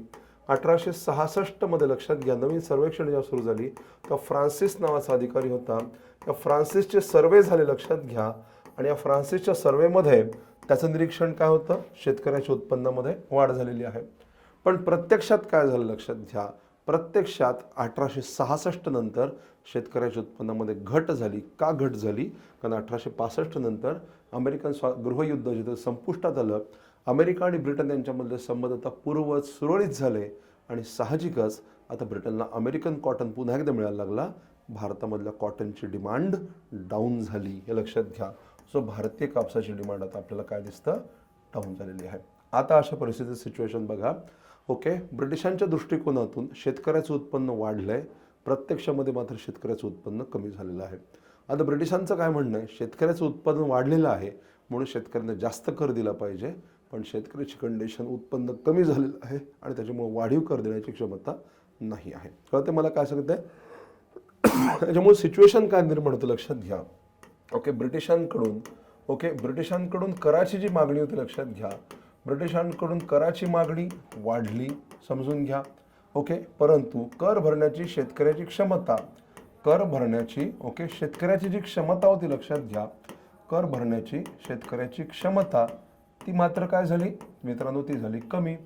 1866 लक्षात घ्या, नवीन सर्वेक्षण जेव्हा सुरू झाली, तर फ्रान्सिस नावाचा अधिकारी होता. त्या फ्रान्सिसचे सर्वे झाले, लक्षात घ्या. आणि या फ्रान्सिसच्या सर्वेमध्ये त्याचं निरीक्षण काय होतं, शेतकऱ्याच्या उत्पन्नामध्ये वाढ झालेली आहे. पण प्रत्यक्षात काय झालं लक्षात घ्या, प्रत्यक्षात 1866 नंतर शेतकऱ्याच्या उत्पन्नामध्ये घट झाली. का घट झाली? कारण 1865 नंतर अमेरिकन गृहयुद्ध जिथं संपुष्टात आलं, अमेरिका आणि ब्रिटन यांच्यामधले संबंध आता पूर्ववत सुरळीत झाले. आणि साहजिकच आता ब्रिटनला अमेरिकन कॉटन पुन्हा एकदा मिळायला लागला. भारतामधल्या कॉटनची डिमांड डाऊन झाली, हे लक्षात घ्या. सो भारतीय कापसाची डिमांड आता आपल्याला काय दिसतं, डाऊन झालेली आहे. आता अशा परिस्थितीत सिच्युएशन बघा, ओके, ब्रिटिशांच्या दृष्टिकोनातून शेतकऱ्याचं उत्पन्न वाढलंय, प्रत्यक्षामध्ये मात्र शेतकऱ्याचं उत्पन्न कमी झालेलं आहे. आता ब्रिटिशांचं काय म्हणणं आहे, शेतकऱ्याचं उत्पादन वाढलेलं आहे म्हणून शेतकऱ्यांना जास्त कर दिला पाहिजे. पण शेतकऱ्याची कंडिशन, उत्पन्न कमी झालेलं आहे आणि त्याच्यामुळे वाढीव कर देण्याची क्षमता नाही आहे. कळते मला काय सांगते? त्याच्यामुळे सिच्युएशन काय निर्माण होतं लक्षात घ्या. ओके, ब्रिटिशांकडून कराची जी मागणी होती, लक्षात घ्या, ब्रिटिशांकडून कराची मागणी वाढली, समजून घ्या. ओके, परंतु कर भरण्याची शेतकऱ्याची क्षमता, ओके, शेतकऱ्याची जी क्षमता होती, लक्षात घ्या, कर भरण्याची शेतकऱ्याची क्षमता ती मात्र काय झाली मित्रांनो, ती झाली कमी.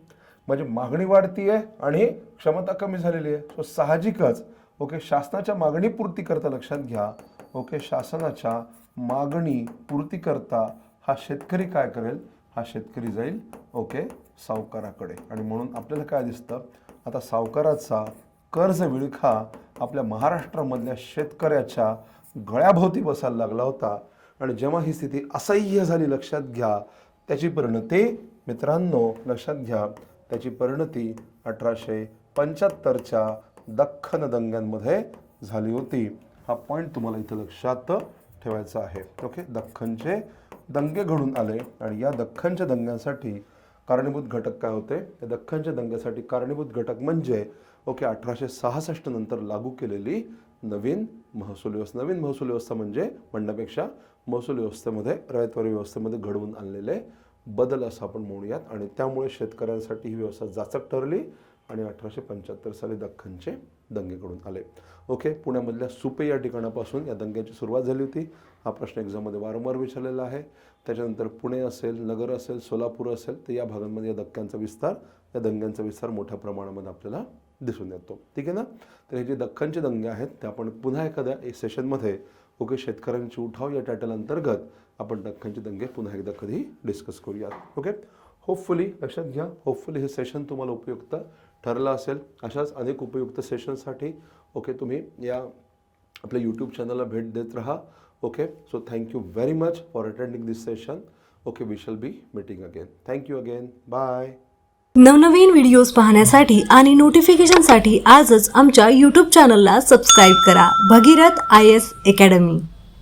म्हणजे मागणी वाढतीये आणि क्षमता कमी झालेली आहे. सो साहजिकच, ओके, शासनाच्या मागणी पूर्ती करता, लक्षात घ्या, ओके, शासनाच्या मागणी पूर्ती करता हा शेतकरी काय करेल, हा शेतकरी जाईल ओके सावकाराकडे, आणि म्हणून आपल्याला काय दिसतं, आता सावकाराचा कर्ज विळखा आपल्या महाराष्ट्रामधल्या शेतकऱ्याच्या गळ्याभोवती बसायला लागला होता. आणि जेव्हा ही स्थिती असह्य झाली लक्षात घ्या, त्याची परिणती मित्रांनो लक्षात घ्या, त्याची परिणती 1875च्या दख्खन दंग्यांमध्ये झाली होती. हा पॉईंट तुम्हाला इथं लक्षात ठेवायचा आहे. ओके, दख्खनचे दंगे घडून आले आणि या दख्खनच्या दंग्यांसाठी कारणीभूत घटक काय होते, या दख्खनच्या दंग्यासाठी कारणीभूत घटक म्हणजे ओके 1866 नंतर लागू केलेली नवीन महसूल व्यवस्था. नवीन महसूल व्यवस्था म्हणजे म्हणण्यापेक्षा महसूल व्यवस्थेमध्ये रयतवारी व्यवस्थेमध्ये घडवून आणलेले बदल असं आपण म्हणूयात. आणि त्यामुळे शेतकऱ्यांसाठी ही व्यवस्था जाचक ठरली आणि 1875 साली दख्खनचे दंगे घडून आले. ओके, पुण्यामधल्या सुपे या ठिकाणापासून या दंग्याची सुरुवात झाली होती. हा प्रश्न एक्झाममध्ये वारंवार विचारलेला आहे. त्याच्यानंतर पुणे असेल, नगर असेल, सोलापूर असेल, तर या भागांमध्ये या या दंग्यांचा विस्तार मोठ्या प्रमाणामध्ये आपल्याला दिसून येतो. ठीक आहे ना. तर हे जे दख्खनचे दंगे आहेत ते आपण पुन्हा एखाद्या सेशनमध्ये ओके शेतकऱ्यांची उठाव या टायटल अंतर्गत आपण दख्खनचे दंगे पुन्हा एकदा कधी डिस्कस करूयात. ओके, होपफुली लक्षात घ्या, होपफुली हे सेशन तुम्हाला उपयुक्त ठरलं असेल. अशाच अनेक उपयुक्त सेशनसाठी ओके तुम्ही या आपल्या यूट्यूब चॅनलला भेट देत राहा. Okay, so thank you very much for attending this session. Okay, we shall be meeting again. Thank you again, bye. नवनवीन व्हिडिओज पाहण्यासाठी आणि नोटिफिकेशनसाठी आजच आमच्या यूट्यूब चॅनलला सबस्क्राईब करा. Bhagirath IAS academy.